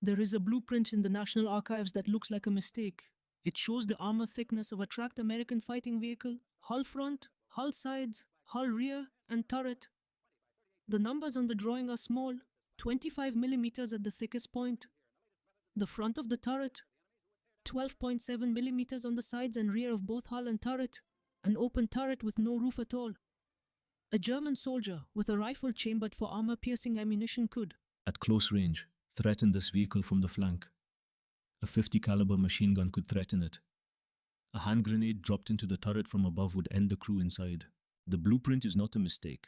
There is a blueprint in the National Archives that looks like a mistake. It shows the armor thickness of a tracked American fighting vehicle, hull front, hull sides, hull rear, and turret. The numbers on the drawing are small, 25 millimeters at the thickest point. The front of the turret, 12.7 millimeters on the sides and rear of both hull and turret, an open turret with no roof at all. A German soldier with a rifle chambered for armor-piercing ammunition could, at close range, threaten this vehicle from the flank. A 50 caliber machine gun could threaten it. A hand grenade dropped into the turret from above would end the crew inside. The blueprint is not a mistake.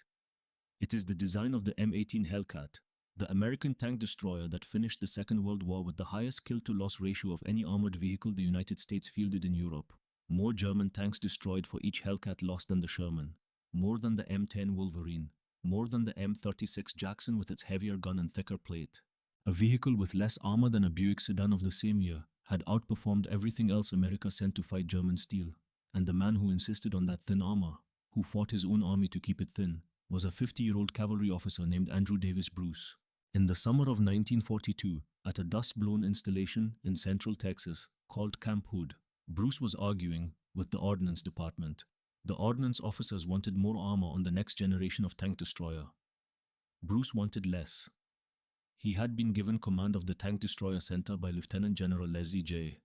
It is the design of the M18 Hellcat, the American tank destroyer that finished the Second World War with the highest kill-to-loss ratio of any armored vehicle the United States fielded in Europe. More German tanks destroyed for each Hellcat lost than the Sherman. More than the M10 Wolverine. More than the M36 Jackson with its heavier gun and thicker plate. A vehicle with less armor than a Buick sedan of the same year had outperformed everything else America sent to fight German steel. And the man who insisted on that thin armor, who fought his own army to keep it thin, was a 50-year-old cavalry officer named Andrew Davis Bruce. In the summer of 1942, at a dust-blown installation in central Texas called Camp Hood, Bruce was arguing with the Ordnance Department. The ordnance officers wanted more armor on the next generation of tank destroyer. Bruce wanted less. He had been given command of the Tank Destroyer Center by Lieutenant General Leslie J.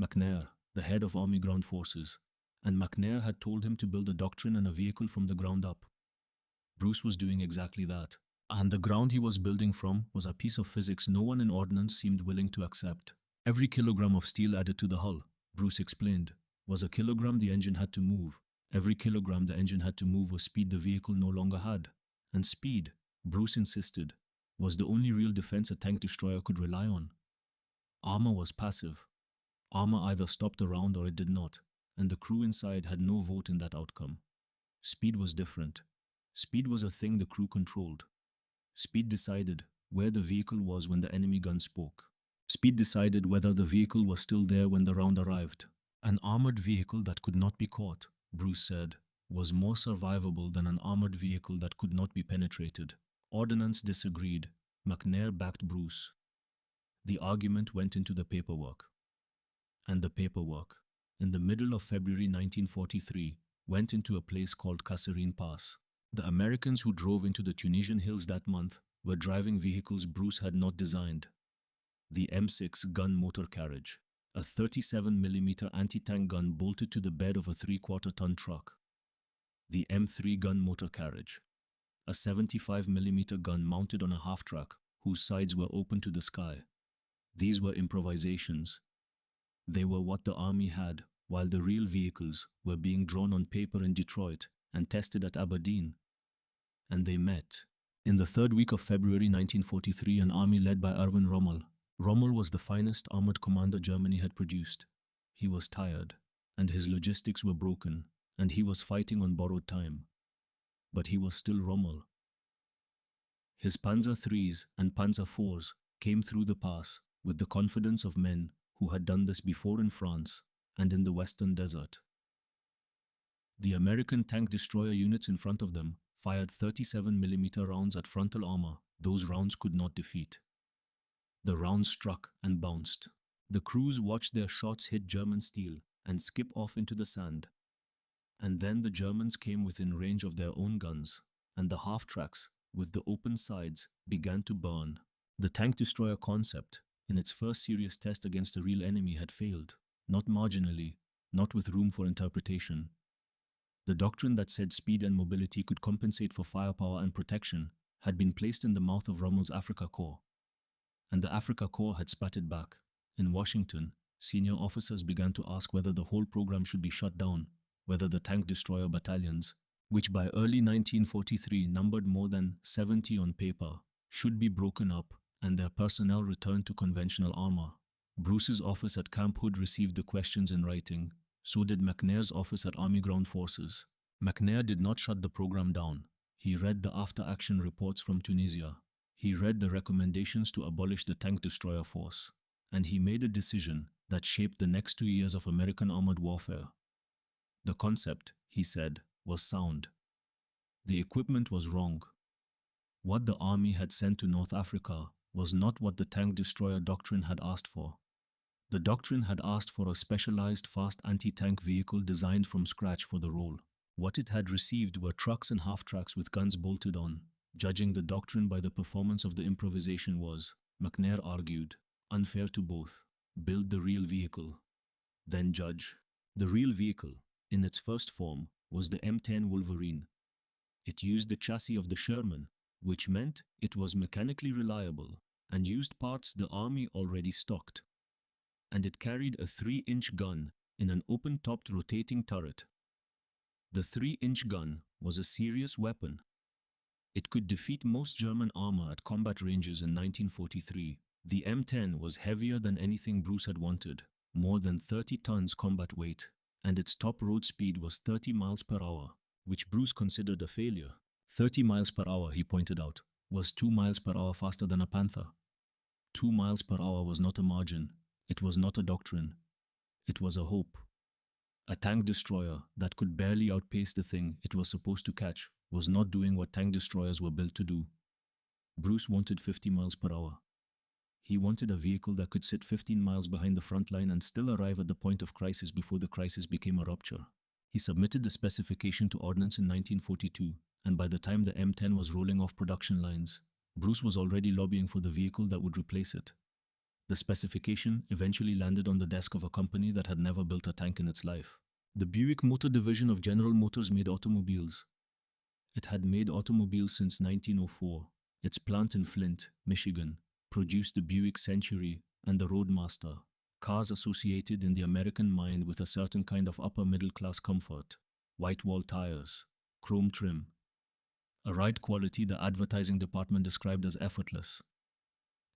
McNair, the head of Army Ground Forces, and McNair had told him to build a doctrine and a vehicle from the ground up. Bruce was doing exactly that, and the ground he was building from was a piece of physics no one in ordnance seemed willing to accept. Every kilogram of steel added to the hull, Bruce explained, was a kilogram the engine had to move. Every kilogram the engine had to move was speed the vehicle no longer had. And speed, Bruce insisted, was the only real defense a tank destroyer could rely on. Armor was passive. Armor either stopped a round or it did not, and the crew inside had no vote in that outcome. Speed was different. Speed was a thing the crew controlled. Speed decided where the vehicle was when the enemy gun spoke. Speed decided whether the vehicle was still there when the round arrived. An armored vehicle that could not be caught, Bruce said, was more survivable than an armored vehicle that could not be penetrated. Ordnance disagreed. McNair backed Bruce. The argument went into the paperwork. And the paperwork, in the middle of February 1943, went into a place called Kasserine Pass. The Americans who drove into the Tunisian hills that month were driving vehicles Bruce had not designed. The M6 gun motor carriage, a 37mm anti-tank gun bolted to the bed of a 3/4-ton truck. The M3 gun motor carriage, a 75mm gun mounted on a half-track whose sides were open to the sky. These were improvisations. They were what the army had, while the real vehicles were being drawn on paper in Detroit and tested at Aberdeen. And they met. In the third week of February 1943, an army led by Erwin Rommel. Rommel was the finest armored commander Germany had produced. He was tired, and his logistics were broken, and he was fighting on borrowed time. But he was still Rommel. His Panzer IIIs and Panzer IVs came through the pass with the confidence of men who had done this before in France and in the Western Desert. The American tank destroyer units in front of them fired 37mm rounds at frontal armor those rounds could not defeat. The rounds struck and bounced. The crews watched their shots hit German steel and skip off into the sand. And then the Germans came within range of their own guns, and the half-tracks, with the open sides, began to burn. The tank destroyer concept, in its first serious test against a real enemy, had failed, not marginally, not with room for interpretation. The doctrine that said speed and mobility could compensate for firepower and protection had been placed in the mouth of Rommel's Afrika Korps. And the Afrika Korps had spat it back. In Washington, senior officers began to ask whether the whole program should be shut down, whether the tank destroyer battalions, which by early 1943 numbered more than 70 on paper, should be broken up and their personnel returned to conventional armor. Bruce's office at Camp Hood received the questions in writing. So did McNair's office at Army Ground Forces. McNair did not shut the program down. He read the after-action reports from Tunisia. He read the recommendations to abolish the tank destroyer force. And he made a decision that shaped the next 2 years of American armored warfare. The concept, he said, was sound. The equipment was wrong. What the army had sent to North Africa was not what the tank destroyer doctrine had asked for. The doctrine had asked for a specialized fast anti-tank vehicle designed from scratch for the role. What it had received were trucks and half-tracks with guns bolted on. Judging the doctrine by the performance of the improvisation was, McNair argued, unfair to both. Build the real vehicle, then judge. The real vehicle, in its first form, was the M10 Wolverine. It used the chassis of the Sherman, which meant it was mechanically reliable and used parts the Army already stocked. And it carried a 3-inch gun in an open-topped rotating turret. The 3-inch gun was a serious weapon. It could defeat most German armor at combat ranges in 1943. The M10 was heavier than anything Bruce had wanted, more than 30 tons combat weight, and its top road speed was 30 miles per hour, which Bruce considered a failure. 30 miles per hour, he pointed out, was 2 miles per hour faster than a Panther. 2 miles per hour was not a margin. It was not a doctrine. It was a hope. A tank destroyer that could barely outpace the thing it was supposed to catch was not doing what tank destroyers were built to do. Bruce wanted 50 miles per hour. He wanted a vehicle that could sit 15 miles behind the front line and still arrive at the point of crisis before the crisis became a rupture. He submitted the specification to Ordnance in 1942, and by the time the M10 was rolling off production lines, Bruce was already lobbying for the vehicle that would replace it. The specification eventually landed on the desk of a company that had never built a tank in its life. The Buick Motor Division of General Motors made automobiles. It had made automobiles since 1904. Its plant in Flint, Michigan, produced the Buick Century and the Roadmaster, cars associated in the American mind with a certain kind of upper-middle-class comfort, white-wall tires, chrome trim, a ride quality the advertising department described as effortless.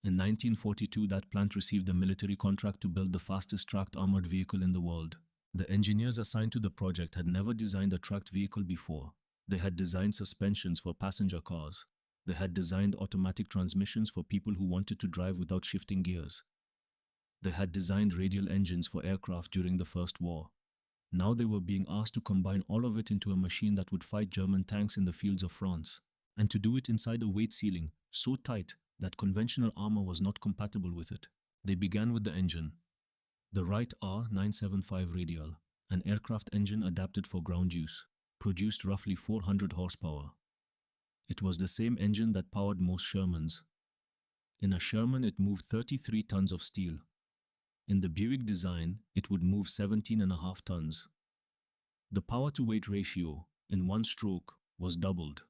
In 1942, that plant received a military contract to build the fastest tracked armored vehicle in the world. The engineers assigned to the project had never designed a tracked vehicle before. They had designed suspensions for passenger cars. They had designed automatic transmissions for people who wanted to drive without shifting gears. They had designed radial engines for aircraft during the First War. Now they were being asked to combine all of it into a machine that would fight German tanks in the fields of France, and to do it inside a weight ceiling so tight that conventional armor was not compatible with it. They began with the engine. The Wright R975 Radial, an aircraft engine adapted for ground use, produced roughly 400 horsepower. It was the same engine that powered most Shermans. In a Sherman, it moved 33 tons of steel. In the Buick design, it would move 17.5 tons. The power-to-weight ratio, in one stroke, was doubled.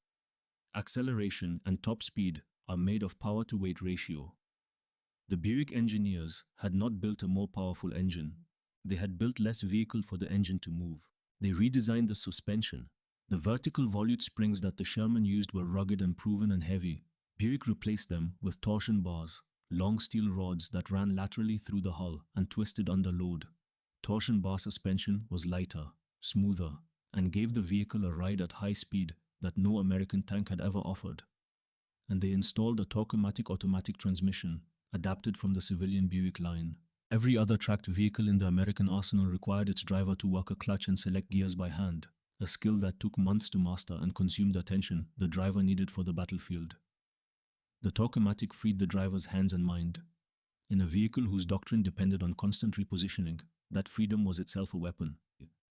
Acceleration and top speed are made of power-to-weight ratio. The Buick engineers had not built a more powerful engine. They had built less vehicle for the engine to move. They redesigned the suspension. The vertical volute springs that the Sherman used were rugged and proven and heavy. Buick replaced them with torsion bars, long steel rods that ran laterally through the hull and twisted under load. Torsion bar suspension was lighter, smoother, and gave the vehicle a ride at high speed that no American tank had ever offered. And they installed a Torque-O-Matic automatic transmission, adapted from the civilian Buick line. Every other tracked vehicle in the American arsenal required its driver to work a clutch and select gears by hand, a skill that took months to master and consumed attention the driver needed for the battlefield. The Torque-O-Matic freed the driver's hands and mind. In a vehicle whose doctrine depended on constant repositioning, that freedom was itself a weapon.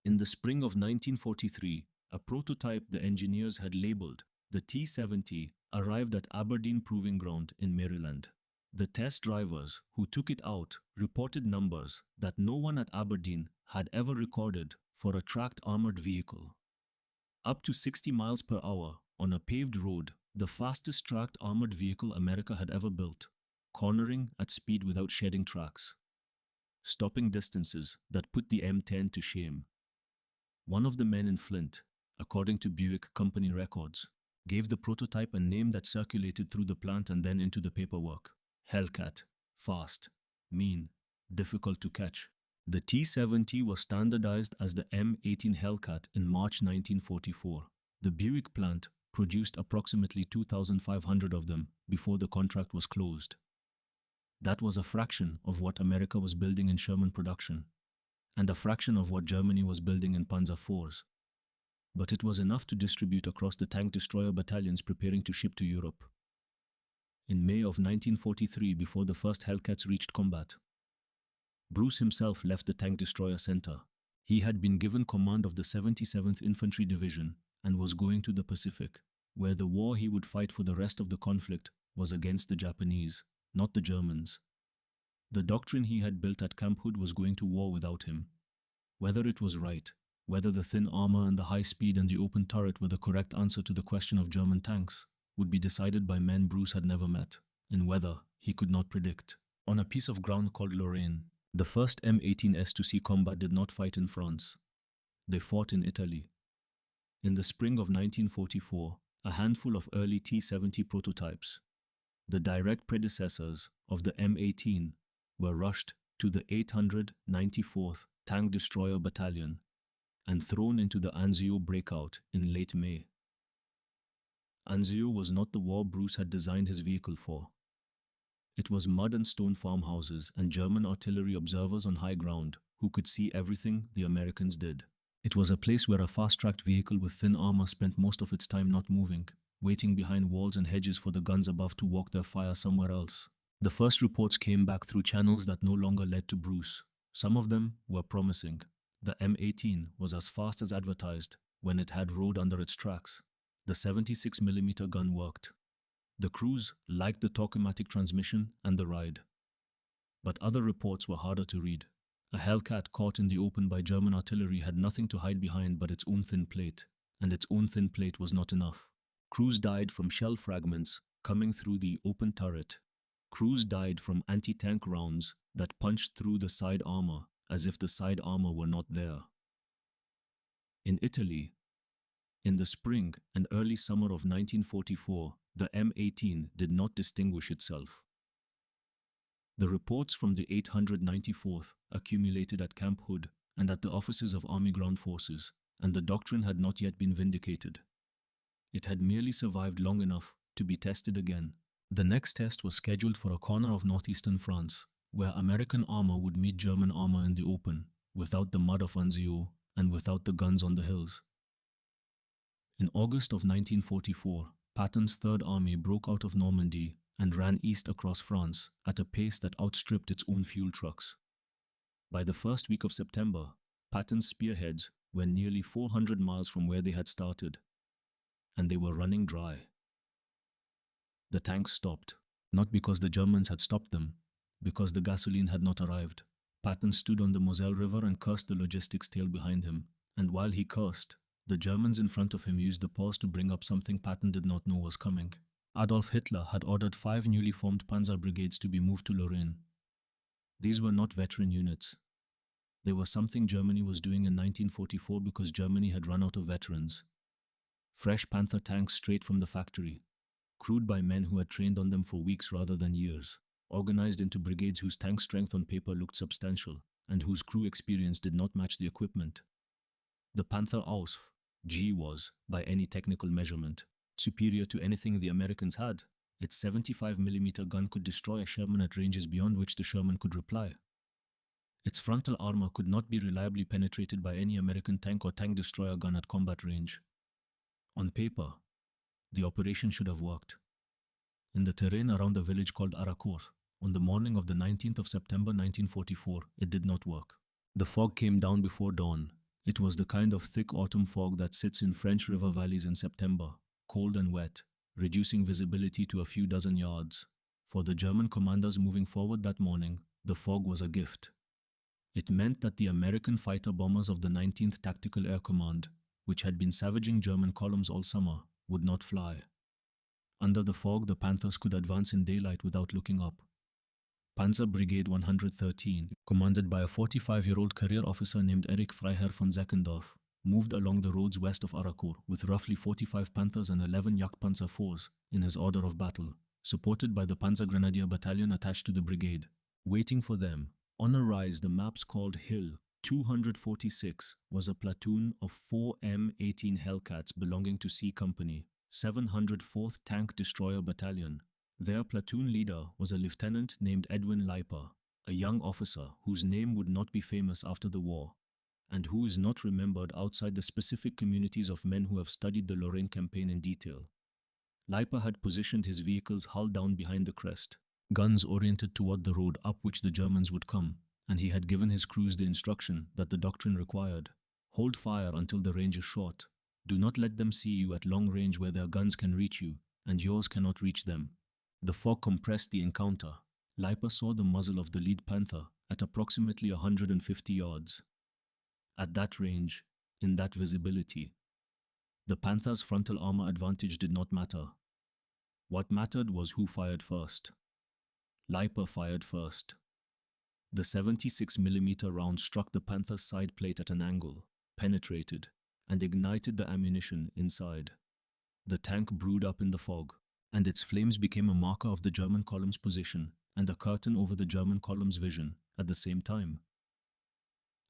In the spring of 1943, a prototype the engineers had labeled the T-70 arrived at Aberdeen Proving Ground in Maryland. The test drivers who took it out reported numbers that no one at Aberdeen had ever recorded for a tracked armored vehicle. Up to 60 miles per hour on a paved road, the fastest tracked armored vehicle America had ever built, cornering at speed without shedding tracks, stopping distances that put the M10 to shame. One of the men in Flint, according to Buick company records, gave the prototype a name that circulated through the plant and then into the paperwork: Hellcat, fast, mean, difficult to catch. The T-70 was standardized as the M18 Hellcat in March 1944. The Buick plant produced approximately 2,500 of them before the contract was closed. That was a fraction of what America was building in Sherman production, and a fraction of what Germany was building in Panzer IVs. But it was enough to distribute across the tank destroyer battalions preparing to ship to Europe. in May of 1943 before the first Hellcats reached combat. Bruce himself left the tank destroyer center. He had been given command of the 77th Infantry Division and was going to the Pacific, where the war he would fight for the rest of the conflict was against the Japanese, not the Germans. The doctrine he had built at Camp Hood was going to war without him. Whether it was right, whether the thin armor and the high speed and the open turret were the correct answer to the question of German tanks, would be decided by men Bruce had never met, and whether he could not predict. On a piece of ground called Lorraine, the first M18s to see combat did not fight in France. They fought in Italy. In the spring of 1944, a handful of early T-70 prototypes, the direct predecessors of the M18, were rushed to the 894th Tank Destroyer Battalion and thrown into the Anzio breakout in late May. Anzio was not the war Bruce had designed his vehicle for. It was mud and stone farmhouses and German artillery observers on high ground who could see everything the Americans did. It was a place where a fast-tracked vehicle with thin armor spent most of its time not moving, waiting behind walls and hedges for the guns above to walk their fire somewhere else. The first reports came back through channels that no longer led to Bruce. Some of them were promising. The M18 was as fast as advertised when it had road under its tracks. The 76mm gun worked. The crews liked the Talk-O-Matic transmission and the ride. But other reports were harder to read. A Hellcat caught in the open by German artillery had nothing to hide behind but its own thin plate, and its own thin plate was not enough. Crews died from shell fragments coming through the open turret. Crews died from anti-tank rounds that punched through the side armor as if the side armor were not there. In Italy, in the spring and early summer of 1944, the M18 did not distinguish itself. The reports from the 894th accumulated at Camp Hood and at the offices of Army Ground Forces, and the doctrine had not yet been vindicated. It had merely survived long enough to be tested again. The next test was scheduled for a corner of northeastern France, where American armor would meet German armor in the open, without the mud of Anzio and without the guns on the hills. In August of 1944, Patton's Third Army broke out of Normandy and ran east across France at a pace that outstripped its own fuel trucks. By the first week of September, Patton's spearheads were nearly 400 miles from where they had started, and they were running dry. The tanks stopped, not because the Germans had stopped them, because the gasoline had not arrived. Patton stood on the Moselle River and cursed the logistics tail behind him, and while he cursed, the Germans in front of him used the pause to bring up something Patton did not know was coming. Adolf Hitler had ordered 5 newly formed Panzer brigades to be moved to Lorraine. These were not veteran units. They were something Germany was doing in 1944 because Germany had run out of veterans. Fresh Panther tanks straight from the factory, crewed by men who had trained on them for weeks rather than years, organized into brigades whose tank strength on paper looked substantial and whose crew experience did not match the equipment. The Panther Ausf G was, by any technical measurement, superior to anything the Americans had. Its 75mm gun could destroy a Sherman at ranges beyond which the Sherman could reply. Its frontal armor could not be reliably penetrated by any American tank or tank destroyer gun at combat range. On paper, the operation should have worked. In the terrain around a village called Aracourt, on the morning of the 19th of September 1944, it did not work. The fog came down before dawn. It was the kind of thick autumn fog that sits in French river valleys in September, cold and wet, reducing visibility to a few dozen yards. For the German commanders moving forward that morning, the fog was a gift. It meant that the American fighter bombers of the 19th Tactical Air Command, which had been savaging German columns all summer, would not fly. Under the fog, the Panthers could advance in daylight without looking up. Panzer Brigade 113, commanded by a 45-year-old career officer named Erich Freiherr von Zeckendorf, moved along the roads west of Aracourt with roughly 45 Panthers and 11 Jagdpanzer IVs in his order of battle, supported by the Panzer Grenadier Battalion attached to the brigade. Waiting for them, on a rise the maps called Hill 246, was a platoon of 4 M18 Hellcats belonging to C Company, 704th Tank Destroyer Battalion. Their platoon leader was a lieutenant named Edwin Leiper, a young officer whose name would not be famous after the war, and who is not remembered outside the specific communities of men who have studied the Lorraine campaign in detail. Leiper had positioned his vehicles hull down behind the crest, guns oriented toward the road up which the Germans would come, and he had given his crews the instruction that the doctrine required: hold fire until the range is short. Do not let them see you at long range where their guns can reach you, and yours cannot reach them. The fog compressed the encounter. Leiper saw the muzzle of the lead Panther at approximately 150 yards. At that range, in that visibility, the Panther's frontal armor advantage did not matter. What mattered was who fired first. Leiper fired first. The 76mm round struck the Panther's side plate at an angle, penetrated, and ignited the ammunition inside. The tank brewed up in the fog, and its flames became a marker of the German column's position and a curtain over the German column's vision at the same time.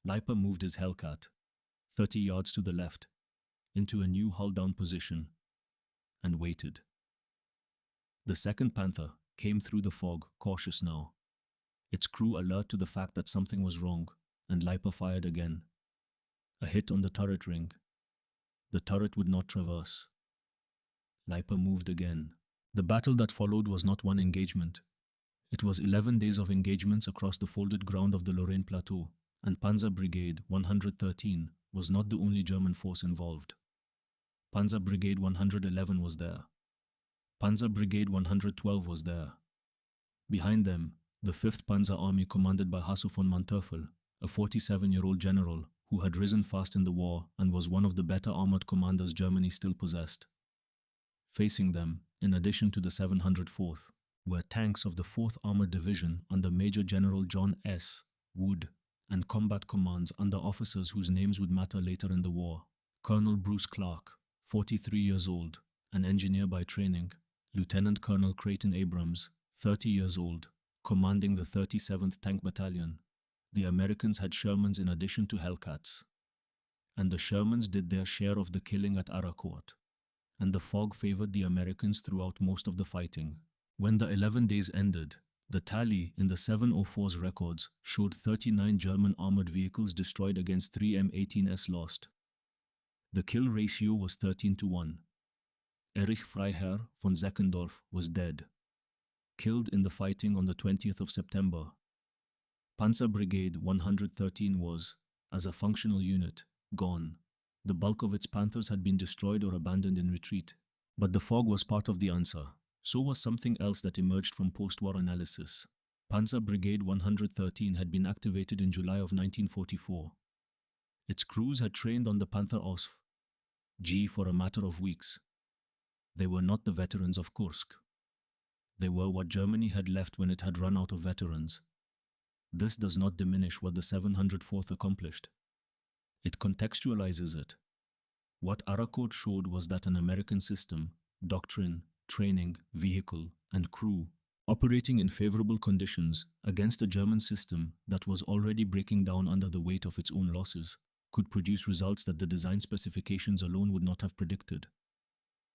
Leiper moved his Hellcat, 30 yards to the left, into a new hull-down position, and waited. The second Panther came through the fog, cautious now, its crew alert to the fact that something was wrong, and Leiper fired again. A hit on the turret ring. The turret would not traverse. Leiper moved again. The battle that followed was not one engagement. It was 11 days of engagements across the folded ground of the Lorraine Plateau, and Panzer Brigade 113 was not the only German force involved. Panzer Brigade 111 was there. Panzer Brigade 112 was there. Behind them, the 5th Panzer Army commanded by Hasso von Manteuffel, a 47-year-old general who had risen fast in the war and was one of the better armored commanders Germany still possessed. Facing them, in addition to the 704th, were tanks of the 4th Armored Division under Major General John S. Wood, and combat commands under officers whose names would matter later in the war: Colonel Bruce Clark, 43 years old, an engineer by training; Lieutenant Colonel Creighton Abrams, 30 years old, commanding the 37th Tank Battalion. The Americans had Shermans in addition to Hellcats. And the Shermans did their share of the killing at Aracourt. And the fog favored the Americans throughout most of the fighting. When the 11 days ended, the tally in the 704's records showed 39 German armored vehicles destroyed against 3 M18s lost. The kill ratio was 13-1. Erich Freiherr von Zeckendorf was dead, killed in the fighting on the 20th of September. Panzer Brigade 113 was, as a functional unit, gone. The bulk of its Panthers had been destroyed or abandoned in retreat. But the fog was part of the answer. So was something else that emerged from post-war analysis. Panzer Brigade 113 had been activated in July of 1944. Its crews had trained on the Panther OSF G for a matter of weeks. They were not the veterans of Kursk. They were what Germany had left when it had run out of veterans. This does not diminish what the 704th accomplished. It contextualizes it. What Aracourt showed was that an American system, doctrine, training, vehicle, and crew, operating in favorable conditions against a German system that was already breaking down under the weight of its own losses, could produce results that the design specifications alone would not have predicted.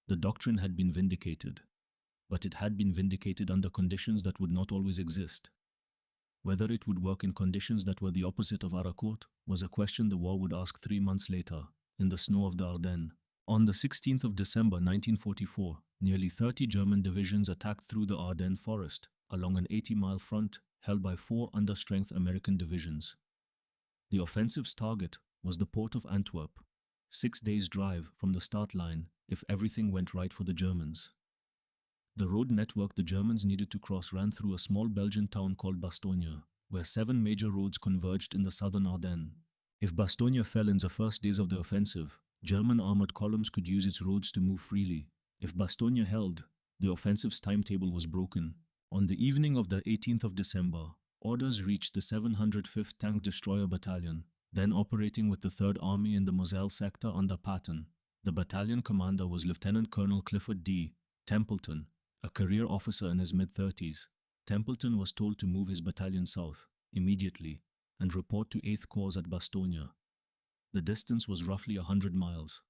The doctrine had been vindicated, but it had been vindicated under conditions that would not always exist. Whether it would work in conditions that were the opposite of Aracourt was a question the war would ask 3 months later, in the snow of the Ardennes. On the 16th of December 1944, nearly 30 German divisions attacked through the Ardennes forest, along an 80-mile front held by 4 understrength American divisions. The offensive's target was the port of Antwerp, 6 days' drive from the start line if everything went right for the Germans. The road network the Germans needed to cross ran through a small Belgian town called Bastogne, where 7 major roads converged in the southern Ardennes. If Bastogne fell in the first days of the offensive, German armored columns could use its roads to move freely. If Bastogne held, the offensive's timetable was broken. On the evening of the 18th of December, orders reached the 705th Tank Destroyer Battalion, then operating with the 3rd Army in the Moselle sector under Patton. The battalion commander was Lieutenant Colonel Clifford D. Templeton, a career officer in his mid-30s. Templeton was told to move his battalion south, immediately, and report to 8th Corps at Bastogne. The distance was roughly 100 miles.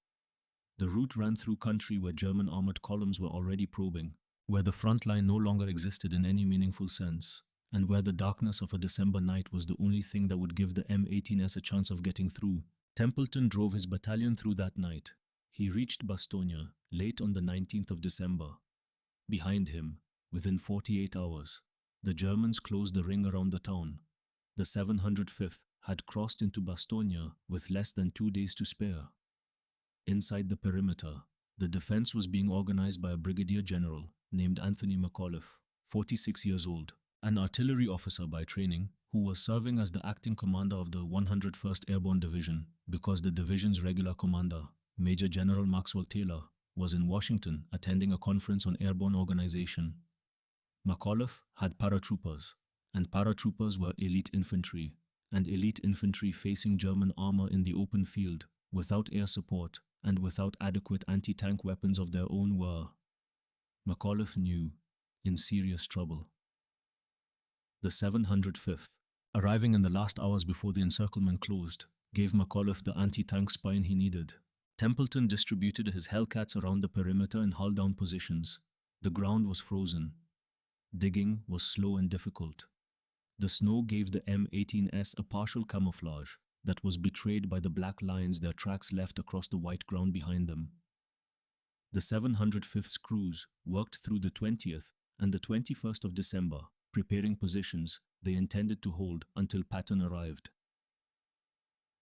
The route ran through country where German armored columns were already probing, where the front line no longer existed in any meaningful sense, and where the darkness of a December night was the only thing that would give the M18s a chance of getting through. Templeton drove his battalion through that night. He reached Bastogne late on the 19th of December. Behind him, within 48 hours, the Germans closed the ring around the town. The 705th had crossed into Bastogne with less than 2 days to spare. Inside the perimeter, the defense was being organized by a brigadier general named Anthony McAuliffe, 46 years old, an artillery officer by training who was serving as the acting commander of the 101st Airborne Division because the division's regular commander, Major General Maxwell Taylor, was in Washington attending a conference on airborne organization. McAuliffe had paratroopers, and paratroopers were elite infantry, and elite infantry facing German armor in the open field, without air support and without adequate anti-tank weapons of their own were, McAuliffe knew, in serious trouble. The 705th, arriving in the last hours before the encirclement closed, gave McAuliffe the anti-tank spine he needed. Templeton distributed his Hellcats around the perimeter in hull-down positions. The ground was frozen. Digging was slow and difficult. The snow gave the M18s a partial camouflage that was betrayed by the black lines their tracks left across the white ground behind them. The 705th's crews worked through the 20th and the 21st of December, preparing positions they intended to hold until Patton arrived.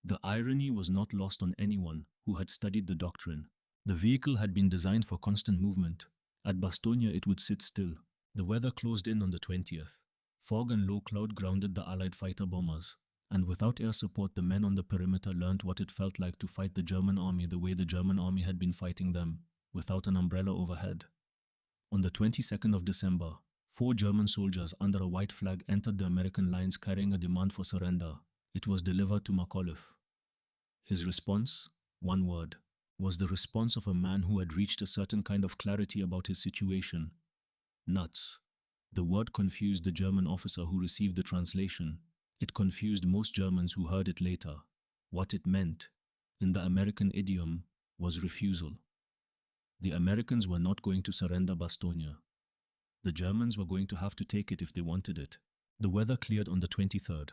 The irony was not lost on anyone who had studied the doctrine. The vehicle had been designed for constant movement. At Bastogne it would sit still. The weather closed in on the 20th. Fog and low cloud grounded the Allied fighter bombers, and without air support the men on the perimeter learned what it felt like to fight the German army the way the German army had been fighting them, without an umbrella overhead. On the 22nd of December, 4 German soldiers under a white flag entered the American lines carrying a demand for surrender. It was delivered to McAuliffe. His response, one word, was the response of a man who had reached a certain kind of clarity about his situation. Nuts. The word confused the German officer who received the translation. It confused most Germans who heard it later. What it meant, in the American idiom, was refusal. The Americans were not going to surrender Bastogne. The Germans were going to have to take it if they wanted it. The weather cleared on the 23rd.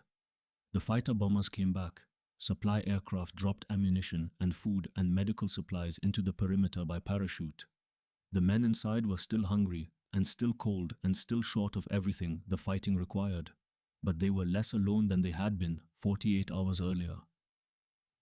The fighter bombers came back. Supply aircraft dropped ammunition and food and medical supplies into the perimeter by parachute. The men inside were still hungry and still cold and still short of everything the fighting required, but they were less alone than they had been 48 hours earlier.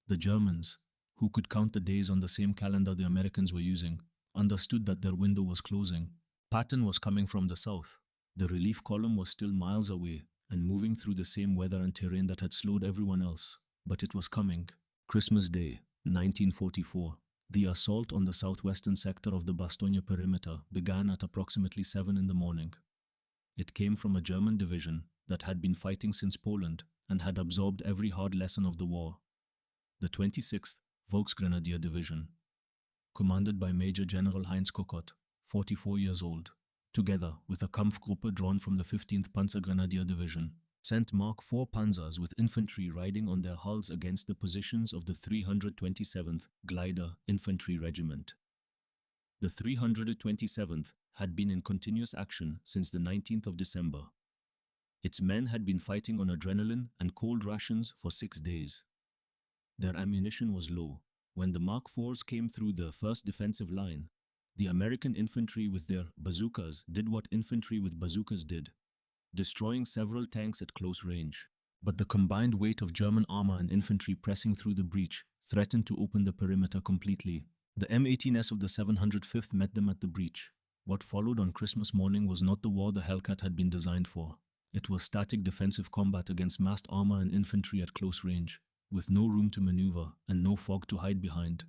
The Germans, who could count the days on the same calendar the Americans were using, understood that their window was closing. Patton was coming from the south. The relief column was still miles away and moving through the same weather and terrain that had slowed everyone else. But it was coming. Christmas Day, 1944. The assault on the southwestern sector of the Bastogne perimeter began at approximately 7 in the morning. It came from a German division that had been fighting since Poland and had absorbed every hard lesson of the war. The 26th Volksgrenadier Division, commanded by Major General Heinz Kokott, 44 years old, together with a Kampfgruppe drawn from the 15th Panzergrenadier Division, sent Mark IV Panzers with infantry riding on their hulls against the positions of the 327th Glider Infantry Regiment. The 327th had been in continuous action since the 19th of December. Its men had been fighting on adrenaline and cold rations for 6 days. Their ammunition was low. When the Mark IVs came through the first defensive line, the American infantry with their bazookas did what infantry with bazookas did, destroying several tanks at close range. But the combined weight of German armor and infantry pressing through the breach threatened to open the perimeter completely. The M18s of the 705th met them at the breach. What followed on Christmas morning was not the war the Hellcat had been designed for. It was static defensive combat against massed armor and infantry at close range, with no room to maneuver and no fog to hide behind.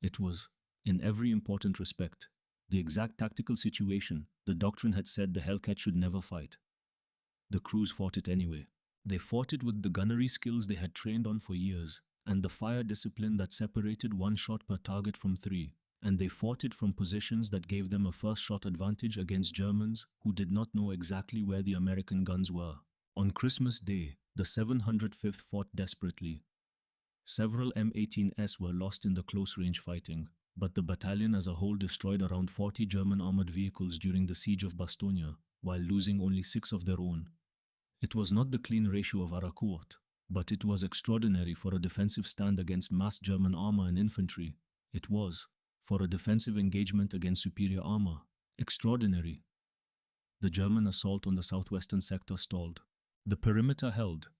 It was, in every important respect, the exact tactical situation the doctrine had said the Hellcat should never fight. The crews fought it anyway. They fought it with the gunnery skills they had trained on for years, and the fire discipline that separated 1 shot per target from 3, and they fought it from positions that gave them a first shot advantage against Germans who did not know exactly where the American guns were. On Christmas Day, the 705th fought desperately. Several M18s were lost in the close-range fighting, but the battalion as a whole destroyed around 40 German armored vehicles during the siege of Bastogne, while losing only 6 of their own. It was not the clean ratio of Aracourt, but it was extraordinary for a defensive stand against massed German armor and infantry. It was, for a defensive engagement against superior armor, extraordinary. The German assault on the southwestern sector stalled. The perimeter held.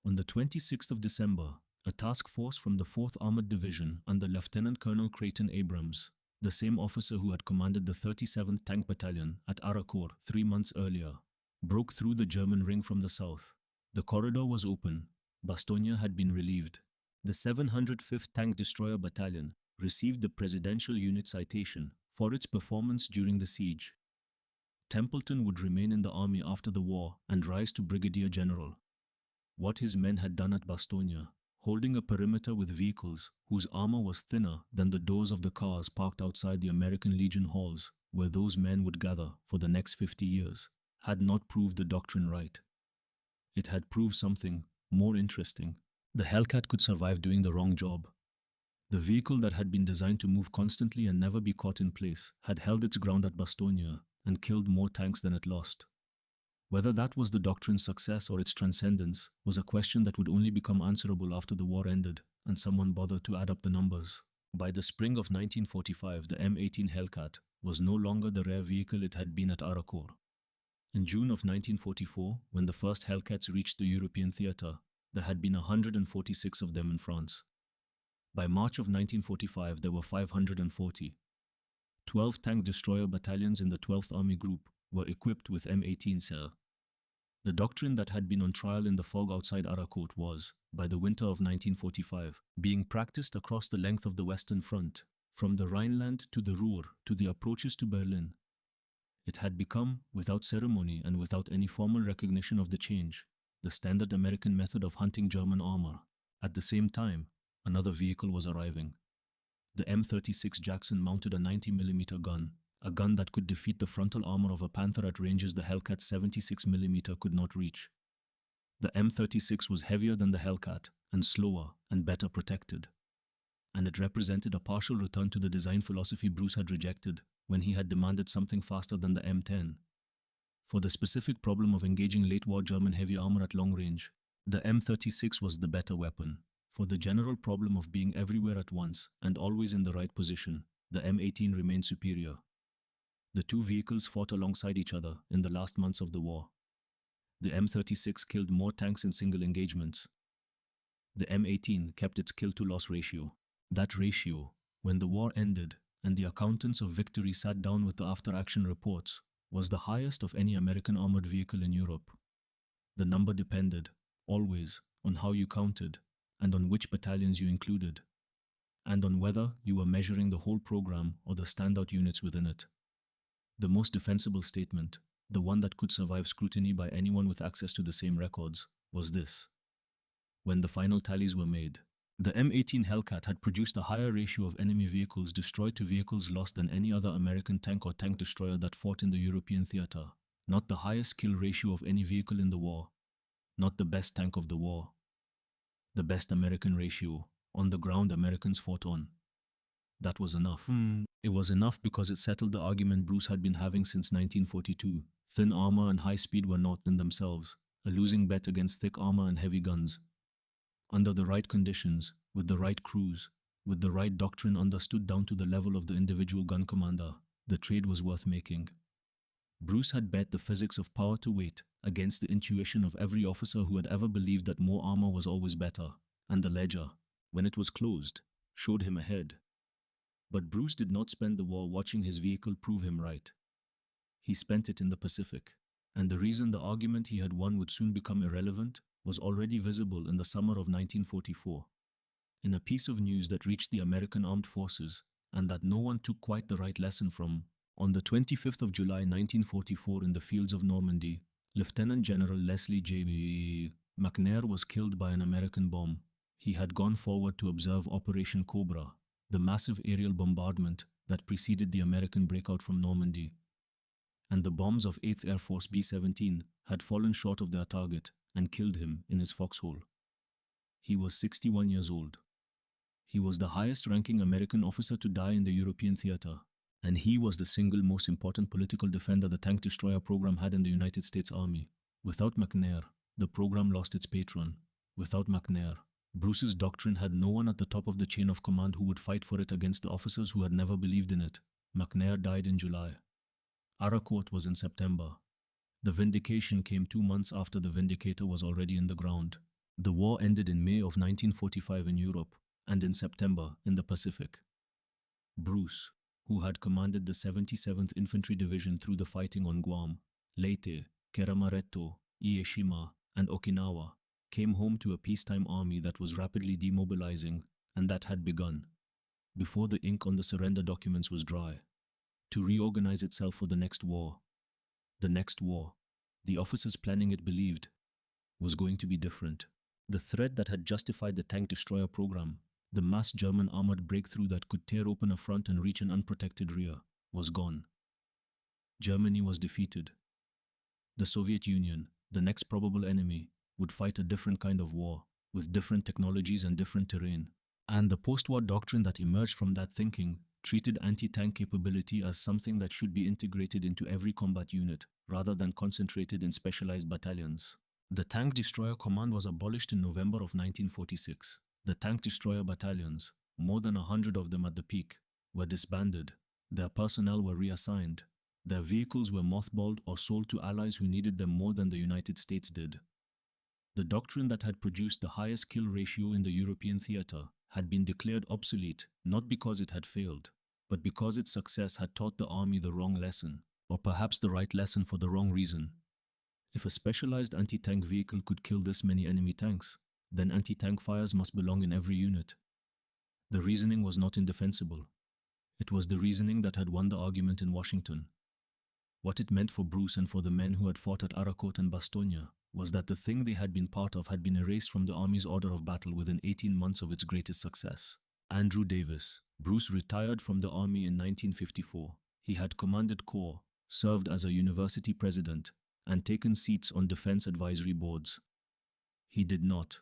On the 26th of December, a task force from the 4th Armored Division under Lieutenant Colonel Creighton Abrams, the same officer who had commanded the 37th Tank Battalion at Arakour 3 months earlier, broke through the German ring from the south. The corridor was open. Bastogne had been relieved. The 705th Tank Destroyer Battalion received the Presidential Unit Citation for its performance during the siege. Templeton would remain in the army after the war and rise to brigadier general. What his men had done at Bastogne, holding a perimeter with vehicles whose armor was thinner than the doors of the cars parked outside the American Legion halls where those men would gather for the next 50 years, had not proved the doctrine right. It had proved something more interesting. The Hellcat could survive doing the wrong job. The vehicle that had been designed to move constantly and never be caught in place had held its ground at Bastogne and killed more tanks than it lost. Whether that was the doctrine's success or its transcendence was a question that would only become answerable after the war ended and someone bothered to add up the numbers. By the spring of 1945, the M18 Hellcat was no longer the rare vehicle it had been at Arakour. In June of 1944, when the first Hellcats reached the European theatre, there had been 146 of them in France. By March of 1945, there were 540. 12 tank destroyer battalions in the 12th Army Group were equipped with M18s. The doctrine that had been on trial in the fog outside Arakour was, by the winter of 1945, being practiced across the length of the Western Front, from the Rhineland to the Ruhr to the approaches to Berlin. It had become, without ceremony and without any formal recognition of the change, the standard American method of hunting German armor. At the same time, another vehicle was arriving. The M36 Jackson mounted a 90mm gun, a gun that could defeat the frontal armor of a Panther at ranges the Hellcat's 76mm could not reach. The M36 was heavier than the Hellcat and slower and better protected. And it represented a partial return to the design philosophy Bruce had rejected when he had demanded something faster than the M10. For the specific problem of engaging late-war German heavy armor at long range, the M36 was the better weapon. For the general problem of being everywhere at once and always in the right position, the M18 remained superior. The two vehicles fought alongside each other in the last months of the war. The M36 killed more tanks in single engagements. The M18 kept its kill-to-loss ratio. That ratio, when the war ended and the accountants of victory sat down with the after-action reports, was the highest of any American armored vehicle in Europe. The number depended, always, on how you counted and on which battalions you included, and on whether you were measuring the whole program or the standout units within it. The most defensible statement, the one that could survive scrutiny by anyone with access to the same records, was this. When the final tallies were made, the M18 Hellcat had produced a higher ratio of enemy vehicles destroyed to vehicles lost than any other American tank or tank destroyer that fought in the European theatre. Not the highest kill ratio of any vehicle in the war. Not the best tank of the war. The best American ratio, on the ground Americans fought on. That was enough. It was enough because it settled the argument Bruce had been having since 1942. Thin armor and high speed were not in themselves a losing bet against thick armor and heavy guns. Under the right conditions, with the right crews, with the right doctrine understood down to the level of the individual gun commander, the trade was worth making. Bruce had bet the physics of power to weight against the intuition of every officer who had ever believed that more armor was always better, and the ledger, when it was closed, showed him ahead. But Bruce did not spend the war watching his vehicle prove him right. He spent it in the Pacific, and the reason the argument he had won would soon become irrelevant was already visible in the summer of 1944. In a piece of news that reached the American armed forces, and that no one took quite the right lesson from, on the 25th of July 1944 in the fields of Normandy, Lieutenant General Leslie J. McNair was killed by an American bomb. He had gone forward to observe Operation Cobra, the massive aerial bombardment that preceded the American breakout from Normandy. And the bombs of 8th Air Force B-17 had fallen short of their target and killed him in his foxhole. He was 61 years old. He was the highest-ranking American officer to die in the European theater, and he was the single most important political defender the tank destroyer program had in the United States Army. Without McNair, the program lost its patron. Without McNair, Bruce's doctrine had no one at the top of the chain of command who would fight for it against the officers who had never believed in it. McNair died in July. Aracourt was in September. The Vindication came 2 months after the Vindicator was already in the ground. The war ended in May of 1945 in Europe and in September in the Pacific. Bruce, who had commanded the 77th Infantry Division through the fighting on Guam, Leyte, Keramaretto, Ieshima, and Okinawa, came home to a peacetime army that was rapidly demobilizing and that had begun, before the ink on the surrender documents was dry, to reorganize itself for the next war. The next war, the officers planning it believed, was going to be different. The threat that had justified the tank destroyer program, the mass German armored breakthrough that could tear open a front and reach an unprotected rear, was gone. Germany was defeated. The Soviet Union, the next probable enemy, would fight a different kind of war, with different technologies and different terrain. And the post-war doctrine that emerged from that thinking treated anti-tank capability as something that should be integrated into every combat unit, rather than concentrated in specialized battalions. The Tank Destroyer Command was abolished in November of 1946. The Tank Destroyer battalions, more than 100 of them at the peak, were disbanded. Their personnel were reassigned. Their vehicles were mothballed or sold to allies who needed them more than the United States did. The doctrine that had produced the highest kill ratio in the European theater had been declared obsolete not because it had failed, but because its success had taught the army the wrong lesson, or perhaps the right lesson for the wrong reason. If a specialized anti-tank vehicle could kill this many enemy tanks, then anti-tank fires must belong in every unit. The reasoning was not indefensible. It was the reasoning that had won the argument in Washington. What it meant for Bruce and for the men who had fought at Aracourt and Bastogne was that the thing they had been part of had been erased from the Army's order of battle within 18 months of its greatest success. Andrew Davis. Bruce retired from the Army in 1954. He had commanded corps, served as a university president, and taken seats on defense advisory boards. He did not,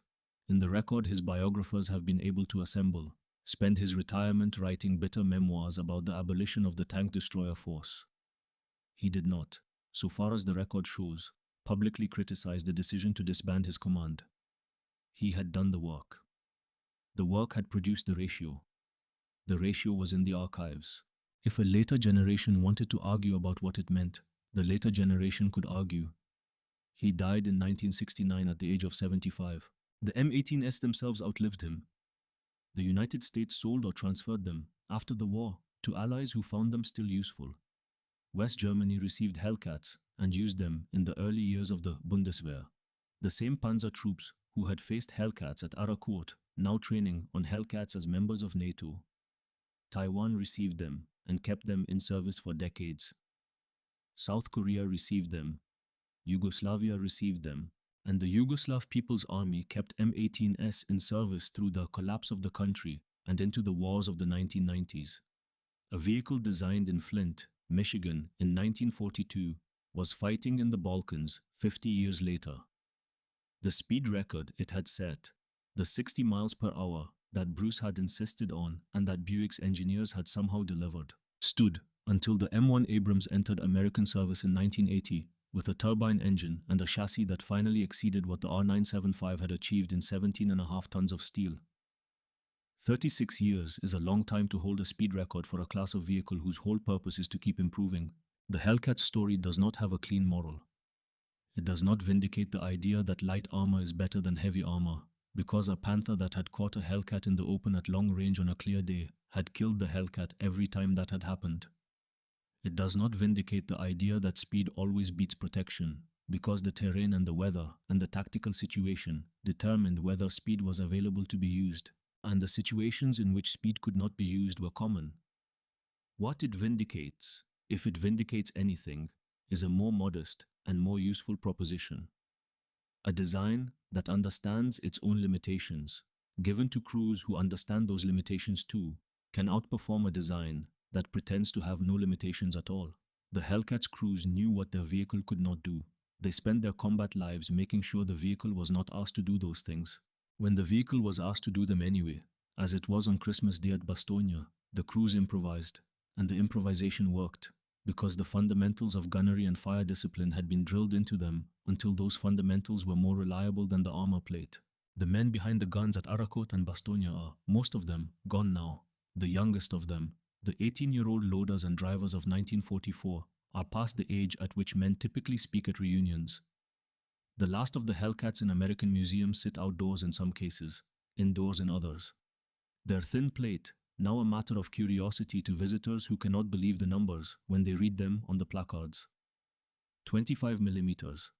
in the record his biographers have been able to assemble, spend his retirement writing bitter memoirs about the abolition of the tank destroyer force. He did not, so far as the record shows, publicly criticize the decision to disband his command. He had done the work. The work had produced the ratio. The ratio was in the archives. If a later generation wanted to argue about what it meant, the later generation could argue. He died in 1969 at the age of 75. The M18s themselves outlived him. The United States sold or transferred them, after the war, to allies who found them still useful. West Germany received Hellcats and used them in the early years of the Bundeswehr. The same Panzer troops who had faced Hellcats at Aracourt, now training on Hellcats as members of NATO. Taiwan received them and kept them in service for decades. South Korea received them. Yugoslavia received them. And the Yugoslav People's Army kept M18s in service through the collapse of the country and into the wars of the 1990s. A vehicle designed in Flint, Michigan in 1942 was fighting in the Balkans 50 years later. The speed record it had set, the 60 miles per hour that Bruce had insisted on and that Buick's engineers had somehow delivered, stood until the M1 Abrams entered American service in 1980 with a turbine engine and a chassis that finally exceeded what the R975 had achieved in 17.5 tons of steel. 36 years is a long time to hold a speed record for a class of vehicle whose whole purpose is to keep improving. The Hellcat story does not have a clean moral. It does not vindicate the idea that light armor is better than heavy armor, because a Panther that had caught a Hellcat in the open at long range on a clear day had killed the Hellcat every time that had happened. It does not vindicate the idea that speed always beats protection, because the terrain and the weather and the tactical situation determined whether speed was available to be used, and the situations in which speed could not be used were common. What it vindicates, if it vindicates anything, is a more modest and more useful proposition. A design that understands its own limitations, given to crews who understand those limitations too, can outperform a design that pretends to have no limitations at all. The Hellcat's crews knew what their vehicle could not do. They spent their combat lives making sure the vehicle was not asked to do those things. When the vehicle was asked to do them anyway, as it was on Christmas Day at Bastogne, the crews improvised, and the improvisation worked, because the fundamentals of gunnery and fire discipline had been drilled into them until those fundamentals were more reliable than the armor plate. The men behind the guns at Arakote and Bastogne are, most of them, gone now. The youngest of them, the 18-year-old loaders and drivers of 1944, are past the age at which men typically speak at reunions. The last of the Hellcats in American museums sit outdoors in some cases, indoors in others. Their thin plate, now a matter of curiosity to visitors who cannot believe the numbers when they read them on the placards. 25 millimeters,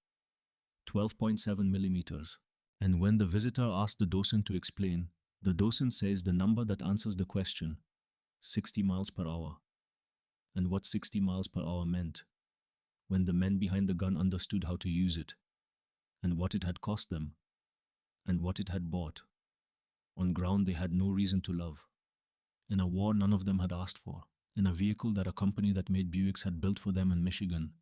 12.7 millimeters. And when the visitor asks the docent to explain, the docent says the number that answers the question, 60 miles per hour. And what 60 miles per hour meant, when the men behind the gun understood how to use it, and what it had cost them, and what it had bought, on ground they had no reason to love, in a war none of them had asked for, in a vehicle that a company that made Buicks had built for them in Michigan.